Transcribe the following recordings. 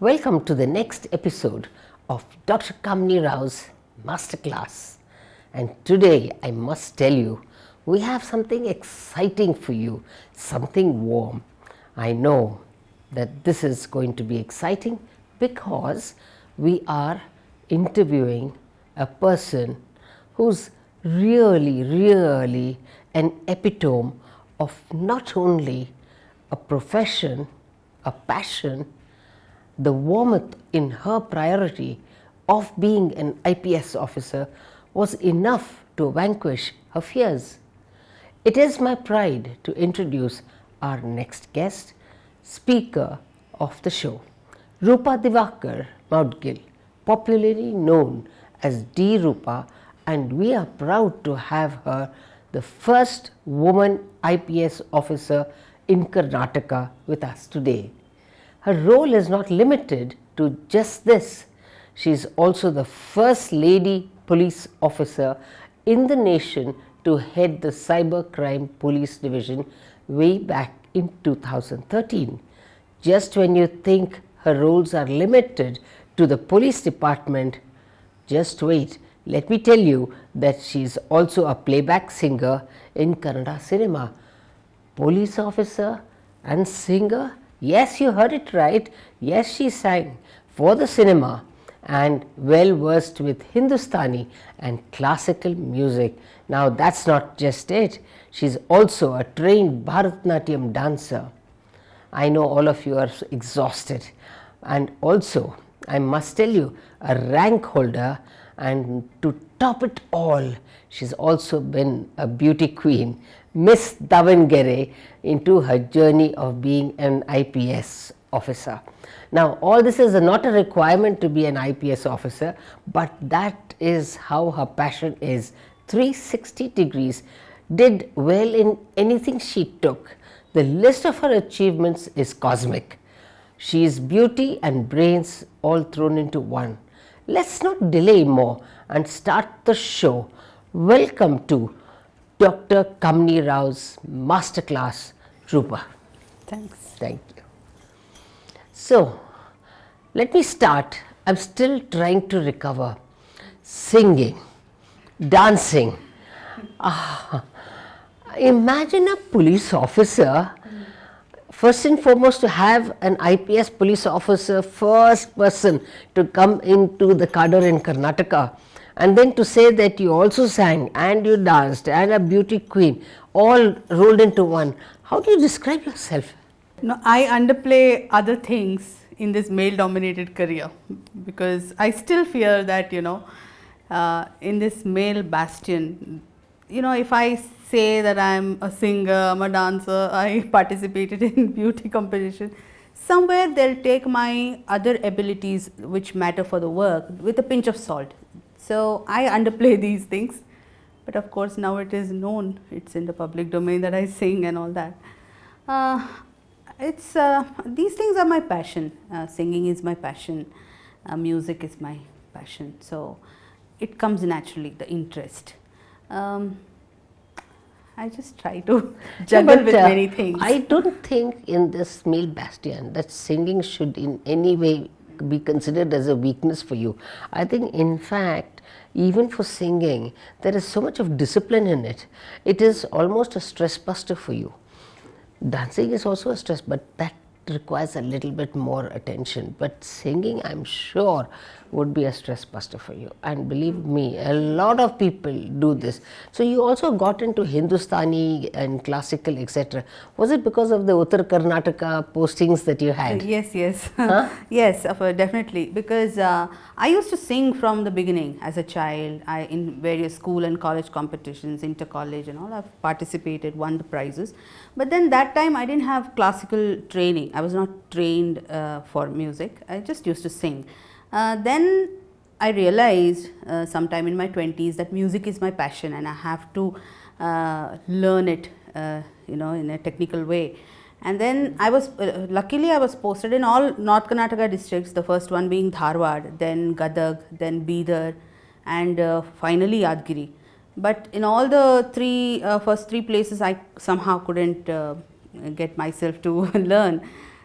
Welcome to the next episode of Dr. Kamini Rao's Masterclass. And today, I must tell you, we have something exciting for you, something warm. I know that this is going to be exciting because we are interviewing a person who's really an epitome of not only a profession, a passion, the warmth in her priority of being an IPS officer was enough to vanquish her fears. It is my pride to introduce our next guest, speaker of the show, Rupa Divakar Moudgil, popularly known as D. Rupa, and we are proud to have her the first woman IPS officer in Karnataka with us today. Her role is not limited to just this. She is also the first lady police officer in the nation to head the Cybercrime Police Division way back in 2013. Just when you think her roles are limited to the police department, just wait. Let me tell you that she is also a playback singer in Kannada cinema. Police officer and singer? Yes, you heard it right. Yes, she sang for the cinema and well versed with Hindustani and classical music. Now, that's not just it. She's also a trained Bharatanatyam dancer. I know all of you are exhausted, and also I must tell you, a rank holder, and to top it all, she's also been a beauty queen, Miss Davangere, into her journey of being an IPS officer. Now, all this is not a requirement to be an IPS officer, but that is how her passion is 360 degrees, did well in anything she took. The list of her achievements is cosmic. She is beauty and brains all thrown into one. Let's not delay more and start the show. Welcome to Dr. Kamini Rao's Masterclass, Rupa. Thanks. Thank you. So, let me start. I'm still trying to recover. Singing, dancing. Imagine a police officer, first and foremost, to have an IPS police officer, first person to come into the cadre in Karnataka, and then to say that you also sang and you danced and a beauty queen, all rolled into one. How do you describe yourself? No, I underplay other things in this male dominated career because I still fear that, in this male bastion, if I say that I'm a singer, I'm a dancer, I participated in beauty competition, somewhere they'll take my other abilities which matter for the work with a pinch of salt. So I underplay these things, but of course now it is known, it's in the public domain that I sing and all that. These things are my passion. Singing is my passion, music is my passion, so it comes naturally, the interest. I just try to juggle with many things. I don't think in this male bastion that singing should in any way be considered as a weakness for you. I think in fact, even for singing, there is so much of discipline in it. It is almost a stress buster for you. Dancing is also a stress, but that requires a little bit more attention. But singing, I'm sure, would be a stress buster for you. And believe me, a lot of people do this. So you also got into Hindustani and classical, etc. Was it because of the Uttar Karnataka postings that you had? Yes. Huh? Yes, definitely. Because I used to sing from the beginning as a child. In various school and college competitions, inter-college and all, I've participated, won the prizes. But then that time I didn't have classical training. I was not trained for music. I just used to sing. Then I realized sometime in my 20s that music is my passion and I have to learn it, in a technical way. And then luckily I was posted in all North Karnataka districts, the first one being Dharwad, then Gadag, then Bidar, and finally Yadgiri. But in all the first three places, I somehow couldn't get myself to learn.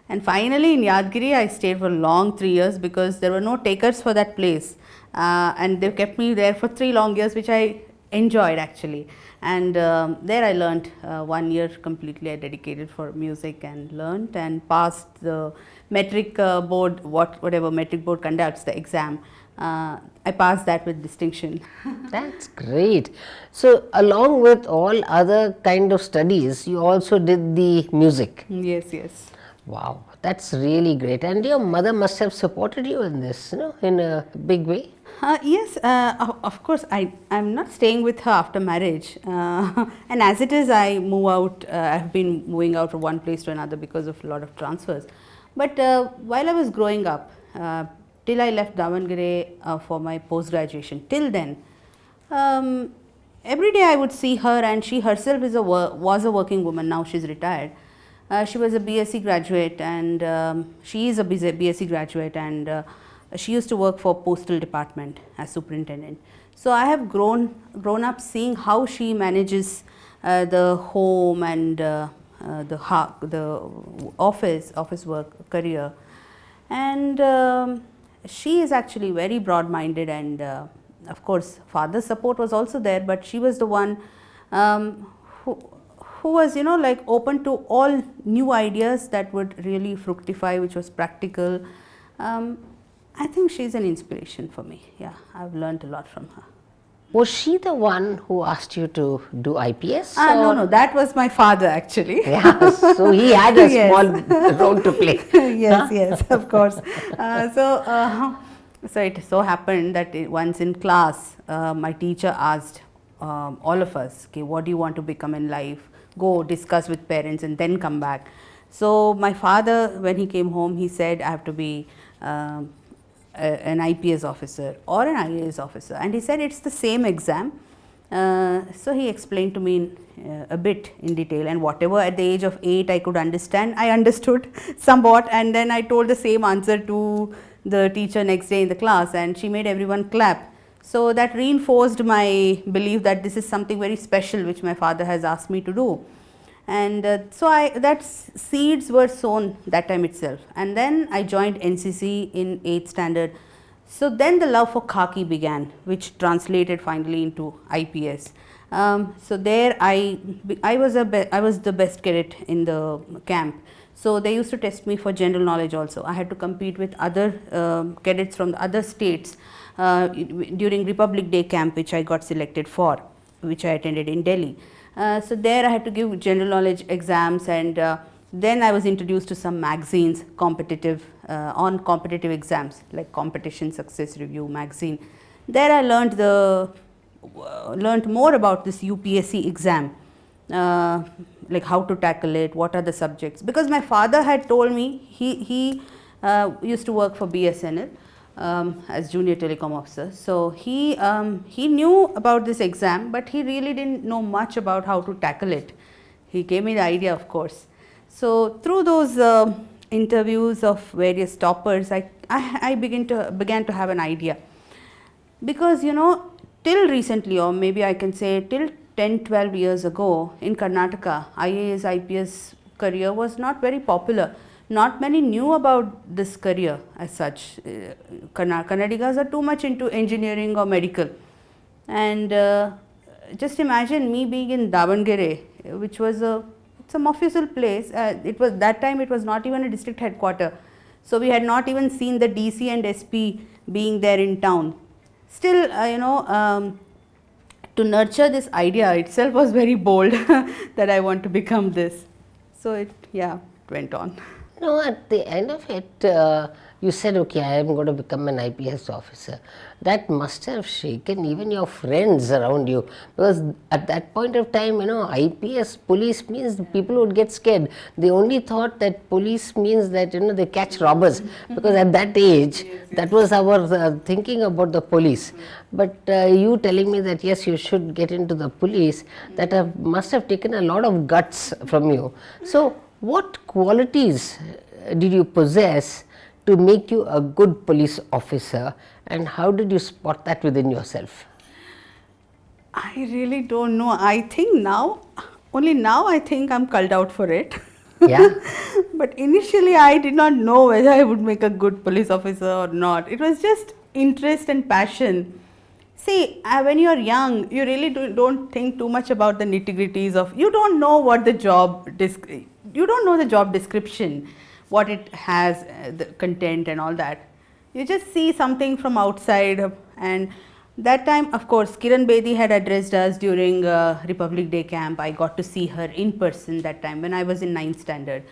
And finally in Yadgiri I stayed for long 3 years because there were no takers for that place, and they kept me there for 3 long years, which I enjoyed actually. And there I learnt 1 year completely I dedicated for music and learnt and passed the metric board, whatever metric board conducts the exam. I passed that with distinction. That's great. So, along with all other kind of studies, you also did the music. Yes, yes. Wow, that's really great. And your mother must have supported you in this, in a big way. Yes, of course. I'm not staying with her after marriage, and as it is, I move out. I've been moving out from one place to another because of a lot of transfers. But while I was growing up, till I left Davangere for my post graduation, till then, every day I would see her, and she herself was a working woman. Now she's retired. She was a BSc graduate, and she is a BSc graduate, and she used to work for postal department as superintendent. So I have grown up seeing how she manages the home and the office work career, and she is actually very broad minded, and of course father's support was also there, but she was the one who was like open to all new ideas that would really fructify, which was practical. I think she's an inspiration for me. Yeah, I've learned a lot from her. Was she the one who asked you to do IPS? No, that was my father actually. Yeah, so he had a Yes. small role to play. Yes, yes, of course. So it so happened that once in class, my teacher asked all of us, okay, what do you want to become in life? Go discuss with parents and then come back. So my father, when he came home, he said, I have to be an IPS officer or an IAS officer, and he said it's the same exam. So he explained to me a bit in detail, and whatever at the age of 8 I could understand, I understood somewhat, and then I told the same answer to the teacher next day in the class, and she made everyone clap. So that reinforced my belief that this is something very special which my father has asked me to do. And so that seeds were sown that time itself, and then I joined NCC in 8th standard. So then the love for khaki began, which translated finally into IPS. So there I was the best cadet in the camp. So they used to test me for general knowledge also. I had to compete with other cadets from the other states during Republic Day camp, which I got selected for, which I attended in Delhi. So there I had to give general knowledge exams, and then I was introduced to some magazines on competitive exams like Competition Success Review magazine. There I learned more about this UPSC exam, like how to tackle it, what are the subjects, because my father had told me he used to work for BSNL as junior telecom officer. So he knew about this exam, but he really didn't know much about how to tackle it. He gave me the idea, of course. So through those interviews of various toppers, I began to have an idea, because till recently, or maybe I can say till 10-12 years ago in Karnataka, IAS IPS career was not very popular. Not many knew about this career as such. Kannadigas are too much into engineering or medical, and just imagine me being in Davangere, which was some official place. It was that time, it was not even a district headquarter, so we had not even seen the DC and SP being there in town. Still, to nurture this idea itself was very bold that I want to become this. So it went on. No, at the end of it, you said, okay, I am going to become an IPS officer. That must have shaken even your friends around you, because at that point of time, IPS, police means people would get scared. They only thought that police means that, they catch robbers, because at that age, that was our thinking about the police. But you telling me that, yes, you should get into the police, that must have taken a lot of guts from you. So, what qualities did you possess to make you a good police officer, and how did you spot that within yourself? I really don't know. I think only now I think I'm culled out for it. Yeah. But initially, I did not know whether I would make a good police officer or not. It was just interest and passion. See, when you are young, you really don't think too much about the nitty-gritties of, you don't know what the you don't know the job description, what it has, the content and all that. You just see something from outside. And that time, of course, Kiran Bedi had addressed us during Republic Day camp. I got to see her in person that time when I was in 9th standard.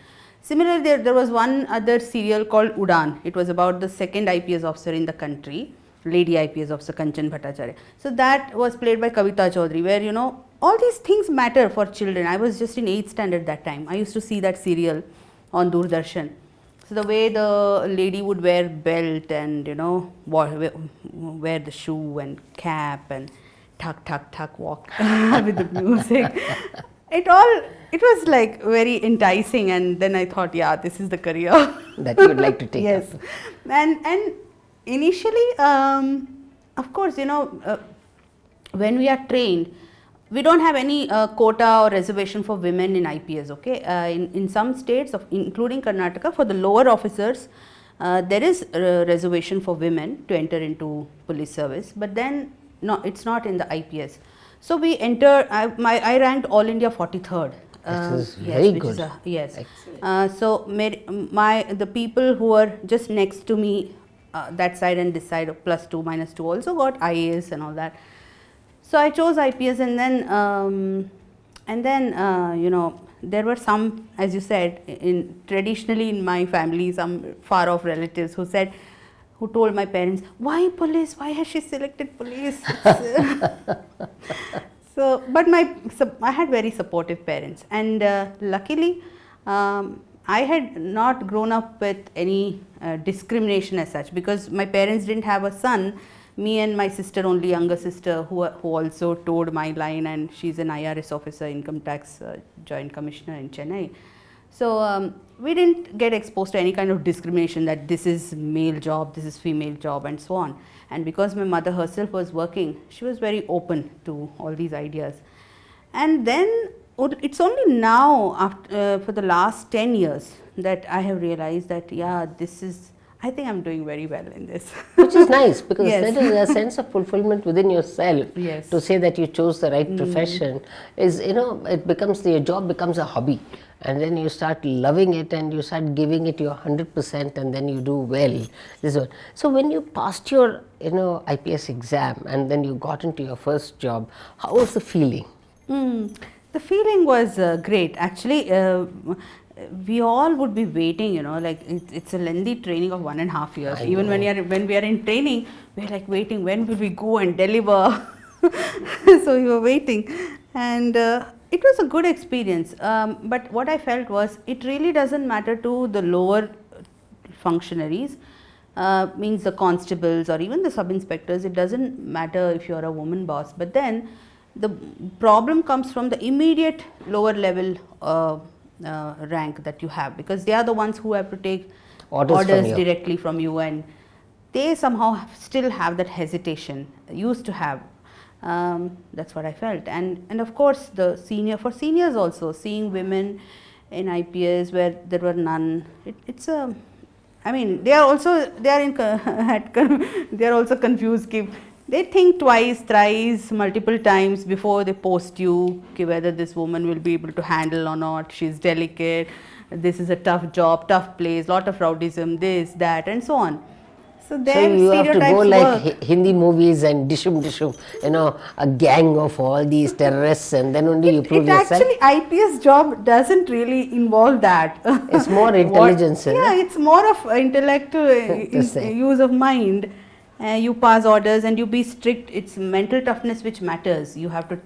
Similarly, there was one other serial called Udan. It was about the second IPS officer in the country, lady IPS officer Kanchan Bhattacharya. So that was played by Kavita Chaudhary, where, you know, all these things matter for children. I was just in 8th standard that time. I used to see that serial on Doordarshan. So the way the lady would wear belt and, you know, wear the shoe and cap and tuck walk with the music. It was like very enticing, and then I thought, yeah, this is the career that you would like to take yes. up. And initially, of course, you know, when we are trained, we don't have any quota or reservation for women in IPS. Okay, in some states, including Karnataka, for the lower officers, there is a reservation for women to enter into police service. But then, no, it's not in the IPS. So we enter. I ranked All India 43rd. This is yes, very which good. Is yes. Excellent. So the people who were just next to me, that side and this side, +2, -2, also got IAS and all that. So I chose IPS, and then you know, there were some, as you said, traditionally in my family, some far off relatives who told my parents, why police? Why has she selected police? So, but I had very supportive parents, and luckily, I had not grown up with any discrimination as such, because my parents didn't have a son. Me and my sister, only younger sister, who also towed my line, and she's an IRS officer, income tax joint commissioner in Chennai. So we didn't get exposed to any kind of discrimination that this is male job, this is female job, and so on. And because my mother herself was working, she was very open to all these ideas. And then it's only now, after, for the last 10 years, that I have realized that, yeah, I think I'm doing very well in this. Which is nice, because Yes. there is a sense of fulfillment within yourself. Yes. To say that you chose the right profession is, you know, your job becomes a hobby, and then you start loving it and you start giving it your 100%, and then you do well. This one. So when you passed your, you know, IPS exam and then you got into your first job, how was the feeling? The feeling was great. Actually, we all would be waiting, you know, like it's a lengthy training of 1.5 years. I Even know. when we are in training, we're like waiting, when will we go and deliver? So we were waiting, and it was a good experience. But what I felt was, it really doesn't matter to the lower functionaries, means the constables or even the sub-inspectors. It doesn't matter if you're a woman boss, but then the problem comes from the immediate lower level rank that you have, because they are the ones who have to take Orders from you. directly from you, and they somehow still have that hesitation, used to have. That's what I felt. And of course, for seniors also, seeing women in IPS where there were none, it's a, I mean, they are also confused. They think twice, thrice, multiple times before they post you, whether this woman will be able to handle or not. She's delicate. This is a tough job, tough place, lot of rowdyism, this, that, and so on. So their you have to stereotypes go like work. Hindi movies and dishum, you know, a gang of all these terrorists, and then only you prove yourself. Actually, IPS job doesn't really involve that. It's more intelligence, isn't Yeah, it? it's more of intellect, Interesting. use of mind. You pass orders and you be strict. It's mental toughness which matters. You have to,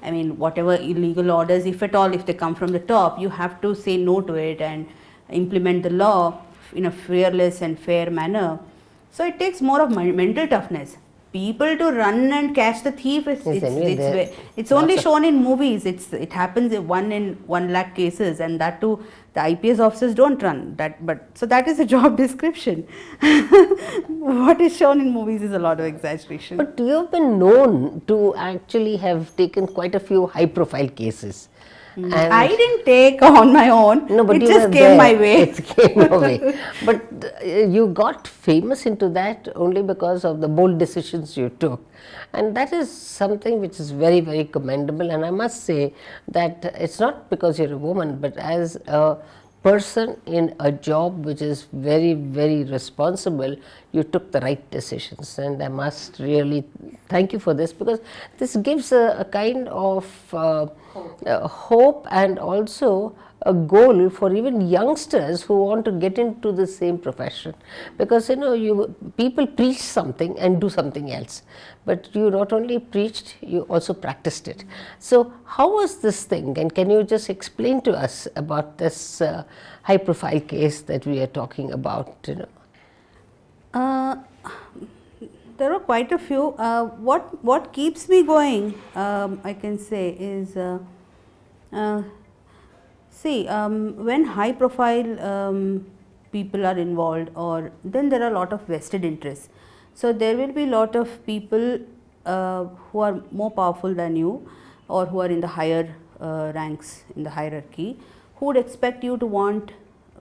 I mean, whatever illegal orders, if at all, if they come from the top, you have to say no to it and implement the law in a fearless and fair manner. So it takes more of mental toughness. People to run and catch the thief, it's only shown in movies. It happens in 1 lakh cases, and that too, the IPS officers don't run that. But so that is a job description. What is shown in movies is a lot of exaggeration. But you have been known to actually have taken quite a few high-profile cases. And I didn't take on my own. no, but it you just were came there. my way. It came your way. But you got famous into that only because of the bold decisions you took. And that is something which is very, very commendable. And I must say that it's not because you're a woman, but as a person in a job which is very, very responsible, you took the right decisions. And I must really thank you for this, because this gives a kind of hope and also a goal for even youngsters who want to get into the same profession, because people preach something and do something else, but you not only preached, you also practiced it. So how was this thing, and can you just explain to us about this high profile case that we are talking about? There are quite a few. What keeps me going, I can say, is when high profile people are involved, or then there are a lot of vested interests. So there will be a lot of people who are more powerful than you, or who are in the higher ranks in the hierarchy, who would expect you to want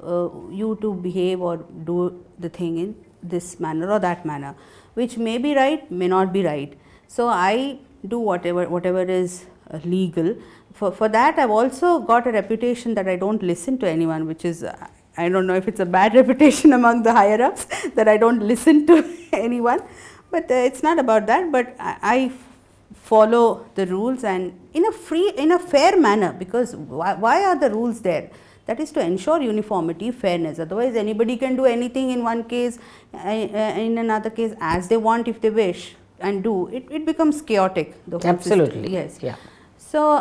you to behave or do the thing in this manner or that manner, which may be right, may not be right. So I do whatever is legal. For that, I've also got a reputation that I don't listen to anyone, which is, I don't know if it's a bad reputation among the higher ups, that I don't listen to anyone, but it's not about that. But I follow the rules, and in a fair manner, because why are the rules there? That is to ensure uniformity, fairness. Otherwise, anybody can do anything in one case, in another case, as they want, if they wish, and do. It becomes chaotic, the whole Absolutely. system. Yes. Yeah. So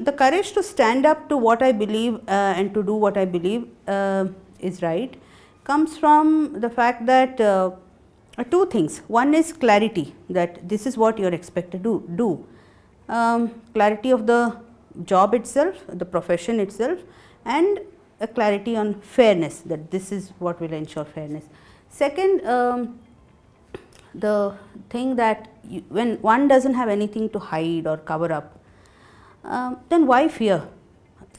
the courage to stand up to what I believe and to do what I believe is right comes from the fact that two things. One is clarity, that this is what you are expected to do. Clarity of the job itself, the profession itself, and a clarity on fairness, that this is what will ensure fairness. Second, the thing that when one doesn't have anything to hide or cover up, then why fear?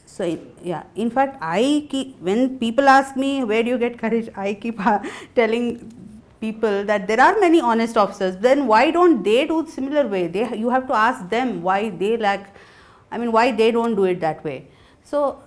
So yeah, in fact, when people ask me where do you get courage, I keep telling people that there are many honest officers. Then why don't they do similar way? You have to ask them why they lack. Why they don't do it that way. So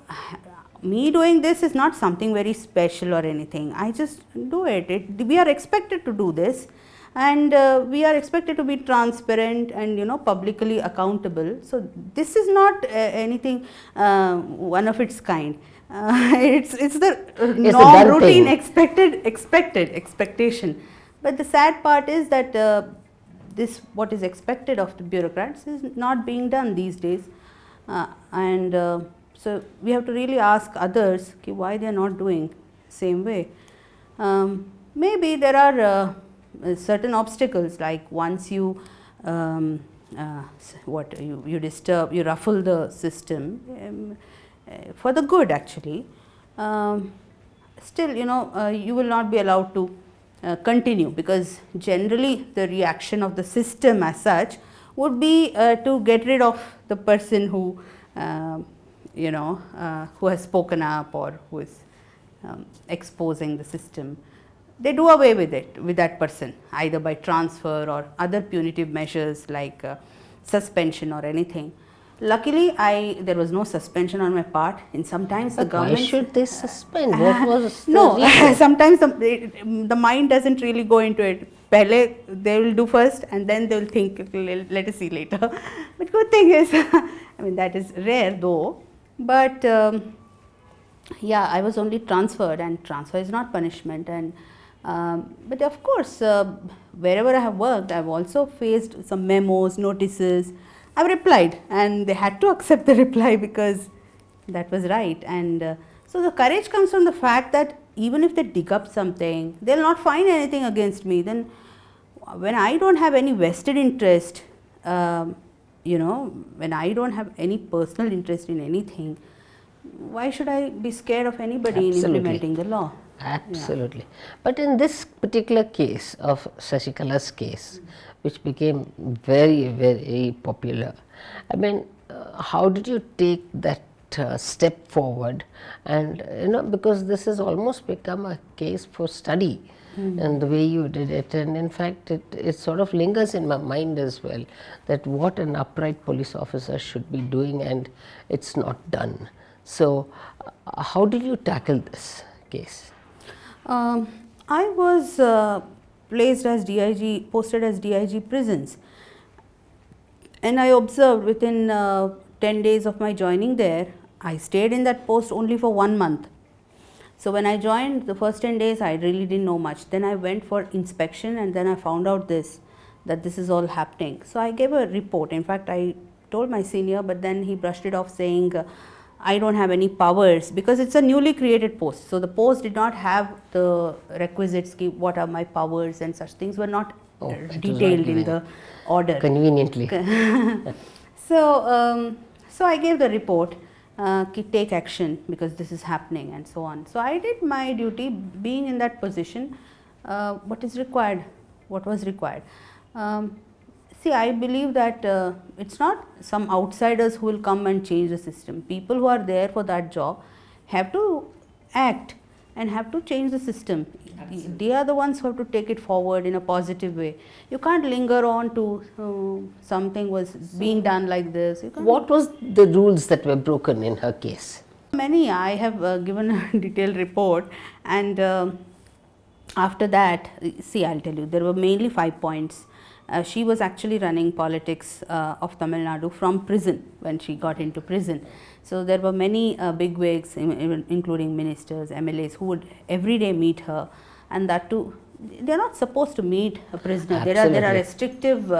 me doing this is not something very special or anything. I just do it. We are expected to do this, and we are expected to be transparent and publicly accountable. So this is not anything one of its kind. It's the norm, routine, expectation. But the sad part is that this what is expected of the bureaucrats is not being done these days. So we have to really ask others why they are not doing same way. Maybe there are certain obstacles, like once you you ruffle the system for the good actually, still you will not be allowed to continue, because generally the reaction of the system as such would be to get rid of the person who who has spoken up or who is exposing the system. They do away with it, with that person, either by transfer or other punitive measures like suspension or anything. Luckily, there was no suspension on my part. And sometimes the government. Why should they suspend? What was the no? reason? Sometimes the mind doesn't really go into it. Pehle they will do first, and then they will think, let us see later. But good thing is, that is rare though. But yeah, I was only transferred, and transfer is not punishment. And but of course, wherever I have worked, I have also faced some memos, notices. I have replied, and they had to accept the reply because that was right. And so the courage comes from the fact that even if they dig up something, they will not find anything against me. Then when I don't have any vested interest, when I don't have any personal interest in anything, why should I be scared of anybody in implementing the law? Absolutely. Yeah. But in this particular case of Sasikala's case, which became very, very popular, how did you take that step forward? And because this has almost become a case for study, and the way you did it, and in fact it sort of lingers in my mind as well, that what an upright police officer should be doing, and it's not done. So how did you tackle this case? I was placed as DIG, posted as DIG prisons, and I observed within 10 days of my joining there, I stayed in that post only for 1 month. So when I joined, the first 10 days I really didn't know much. Then I went for inspection, and then I found out that this is all happening. So I gave a report. In fact, I told my senior, but then he brushed it off saying, I don't have any powers, because it's a newly created post. So the post did not have the requisites, what are my powers and such things were not detailed in the order. Conveniently. So I gave the report, take action because this is happening and so on. So I did my duty, being in that position, what was required. See, I believe that it's not some outsiders who will come and change the system. People who are there for that job have to act and have to change the system. Absolutely. They are the ones who have to take it forward in a positive way. You can't linger on to something was being done like this. What was the rules that were broken in her case? Many. I have given a detailed report, and after that, see, I'll tell you, there were mainly 5 points. She was actually running politics of Tamil Nadu from prison, when she got into prison. So there were many bigwigs, including ministers, MLAs, who would every day meet her, and that too, they are not supposed to meet a prisoner. Absolutely. There are restrictive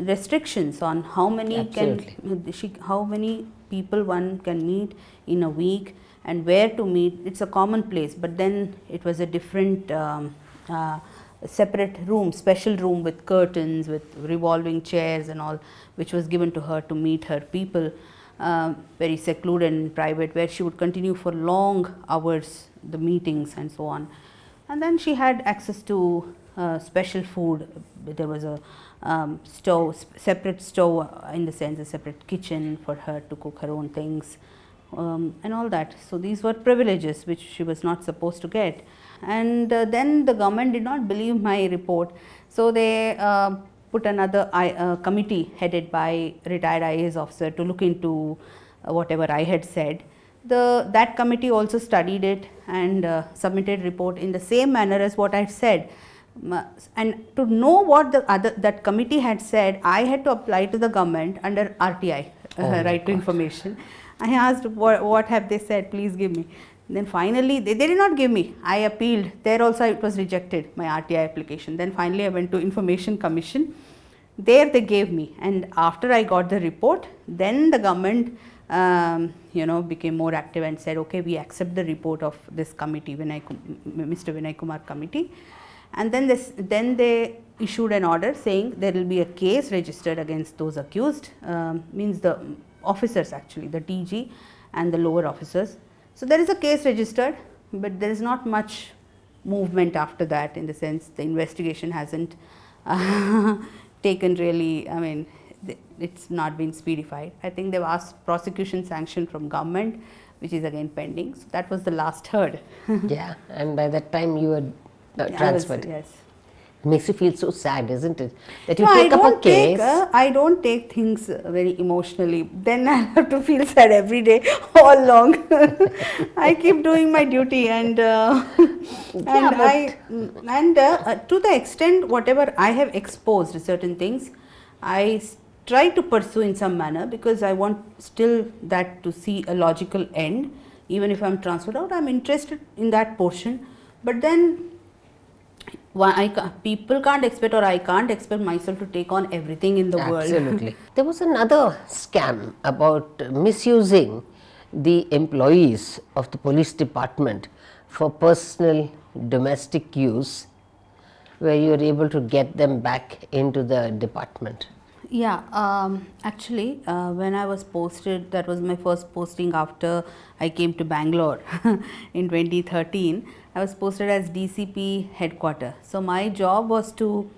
restrictions on how many how many people one can meet in a week and where to meet. It's a common place, but then it was a different separate room, special room with curtains, with revolving chairs and all, which was given to her to meet her people, very secluded and private, where she would continue for long hours the meetings and so on. And then she had access to special food. There was a separate stove, in the sense a separate kitchen for her to cook her own things, and all that. So these were privileges which she was not supposed to get. And then the government did not believe my report, so they put another committee headed by retired IAS officer to look into whatever I had said. That committee also studied it and submitted report in the same manner as what I had said. And to know what that committee had said, I had to apply to the government under RTI, Right to Information. I asked, what have they said, please give me. Then finally, they did not give me. I appealed. There also it was rejected, my RTI application. Then finally I went to Information Commission. There they gave me. And after I got the report, then the government became more active and said, okay, we accept the report of this committee, Mr. Vinay Kumar committee. And then they issued an order saying there will be a case registered against those accused, means the officers actually, the DG and the lower officers. So there is a case registered, but there is not much movement after that, in the sense the investigation hasn't taken really, I mean, it's not been speedified. I think they've asked prosecution sanction from government, which is again pending. So that was the last heard. Yeah, and by that time you were transferred. Yes. It makes you feel so sad, isn't it? That you take up a case. I don't take things very emotionally. Then I have to feel sad every day, all long. I keep doing my duty, and to the extent whatever I have exposed certain things, I try to pursue in some manner, because I want still that to see a logical end. Even if I am transferred out, I am interested in that portion. But then people can't expect, or I can't expect myself to take on everything in the world. Absolutely. There was another scam about misusing the employees of the police department for personal domestic use, where you were able to get them back into the department. Yeah, actually, when I was posted, that was my first posting after I came to Bangalore in 2013. I was posted as DCP headquarter. So my job was to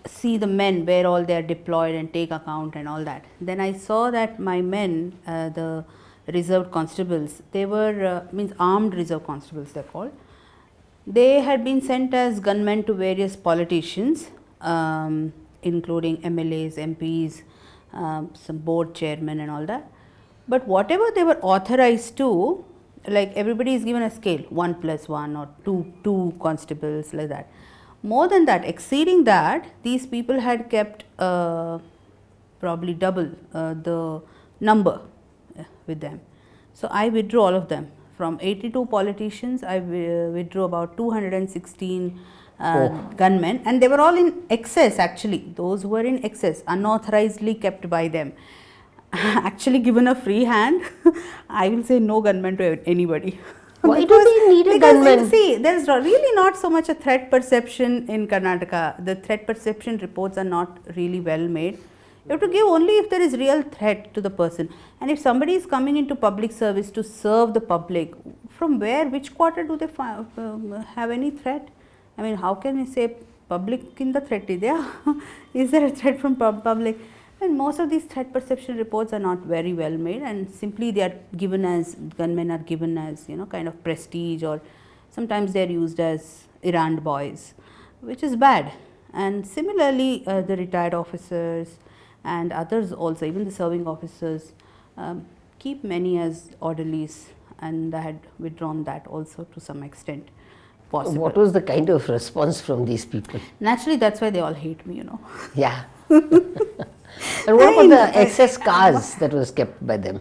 see the men where all they are deployed and take account and all that. Then I saw that my men, the reserved constables, they were means armed reserve constables they're called. They had been sent as gunmen to various politicians, including MLAs, MPs, some board chairmen and all that. But whatever they were authorized to, like everybody is given a scale, 1 + 1 or 2 constables, like that. More than that, exceeding that, these people had kept probably double the number with them. So I withdrew all of them. From 82 politicians, I withdrew about 216 gunmen, and they were all in excess actually. Those who were in excess, unauthorizedly kept by them. Actually given a free hand, I will say no gunmen to anybody. Why do they need a gunman? See, there is really not so much a threat perception in Karnataka. The threat perception reports are not really well made. You have to give only if there is real threat to the person. And if somebody is coming into public service to serve the public, from where, which quarter do they have any threat? I mean, how can we say public in the threat? Is there a threat from public? And most of these threat perception reports are not very well made, and simply they are given as, gunmen are given as, kind of prestige, or sometimes they are used as errand boys, which is bad. And similarly, the retired officers and others also, even the serving officers, keep many as orderlies, and I had withdrawn that also to some extent possible. What was the kind of response from these people? Naturally, that's why they all hate me, Yeah. And what about the excess cars that was kept by them?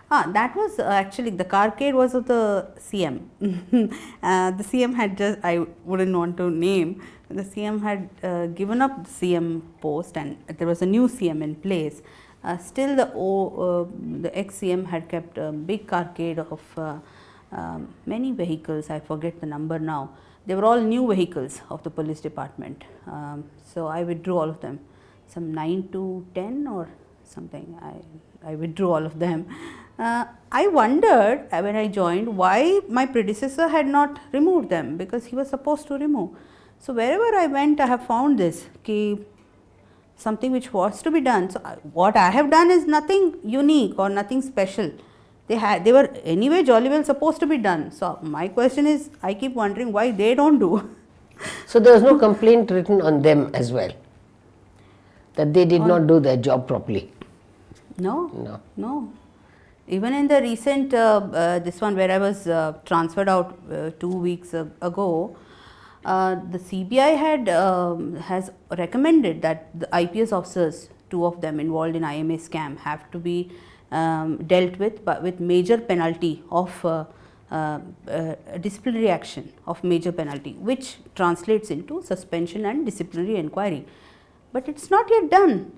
That was actually, the carcade was of the CM. The CM had just, I wouldn't want to name, the CM had given up the CM post, and there was a new CM in place. Still the ex-CM had kept a big carcade of many vehicles. I forget the number now. They were all new vehicles of the police department. So I withdrew all of them. Some 9 to 10 or something. I withdrew all of them. I wondered when I joined why my predecessor had not removed them, because he was supposed to remove. So wherever I went, I have found this, something which was to be done. So what I have done is nothing unique or nothing special. They were anyway jolly well supposed to be done. So my question is, I keep wondering why they don't do. So there was no complaint written on them as well, that they did not do their job properly? No. Even in the recent, this one where I was transferred out 2 weeks ago, the CBI has recommended that the IPS officers, 2 of them involved in IMA scam, have to be dealt with major penalty of disciplinary action of major penalty, which translates into suspension and disciplinary inquiry. But it's not yet done.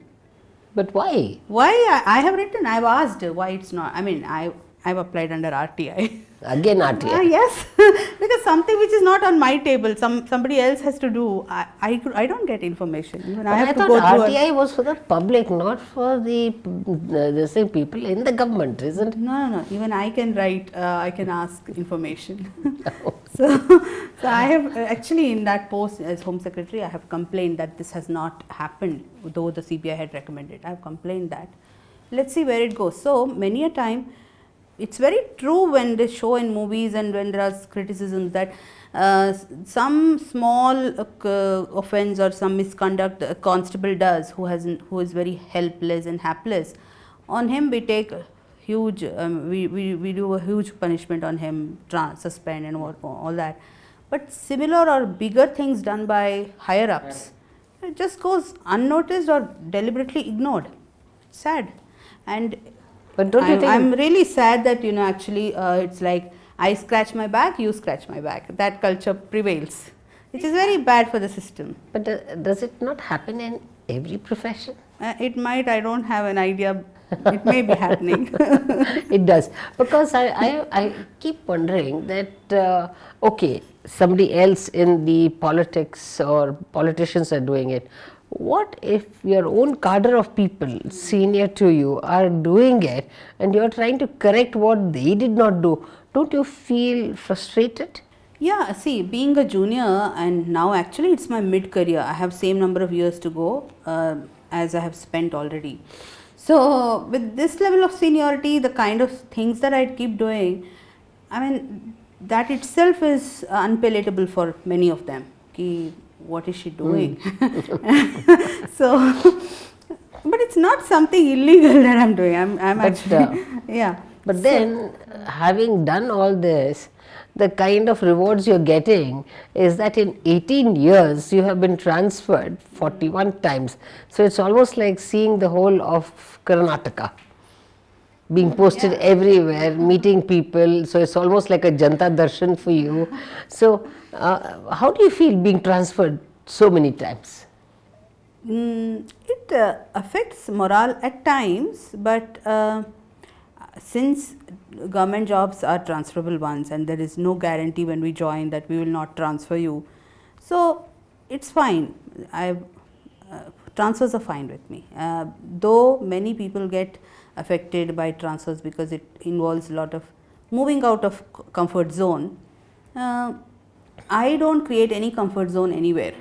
But why? Why? I have written, I have asked why it's not. I mean, I've applied under RTI. Again RTI? Yes, because something which is not on my table, somebody else has to do. I don't get information. Even I have to thought go through RTI was for the public, not for the people in the government, isn't it? No. Even I can write, I can ask information. So I have actually, in that post as Home Secretary, I have complained that this has not happened, though the CBI had recommended. I have complained that. Let's see where it goes. So many a time, it's very true when they show in movies and when there are criticisms that some small offence or some misconduct a constable does who is very helpless and hapless, on him we take huge, we do a huge punishment on him, suspend and all that. But similar or bigger things done by higher ups, it just goes unnoticed or deliberately ignored. It's sad. And but don't you think I'm really sad that actually it's like I scratch my back, you scratch my back. That culture prevails, which is very bad for the system. But does it not happen in every profession? It might. I don't have an idea. It may be happening. It does, because I keep wondering that okay, somebody else in the politics or politicians are doing it. What if your own cadre of people senior to you are doing it and you are trying to correct what they did not do? Don't you feel frustrated? Yeah, see, being a junior and now actually it's my mid career. I have same number of years to go as I have spent already. So with this level of seniority, the kind of things that I keep doing, I mean, that itself is unpalatable for many of them. Ki, what is she doing? So, but it's not something illegal that I'm doing. I'm But, actually, yeah. But then, having done all this, the kind of rewards you're getting is that in 18 years you have been transferred 41 times. So it's almost like seeing the whole of Karnataka being posted Yeah. everywhere, meeting people. So it's almost like a Janta Darshan for you. So, how do you feel being transferred so many times? It affects morale at times, but since government jobs are transferable ones and there is no guarantee when we join that we will not transfer you, so it's fine. Transfers are fine with me. Though many people get affected by transfers because it involves a lot of moving out of comfort zone. I don't create any comfort zone anywhere.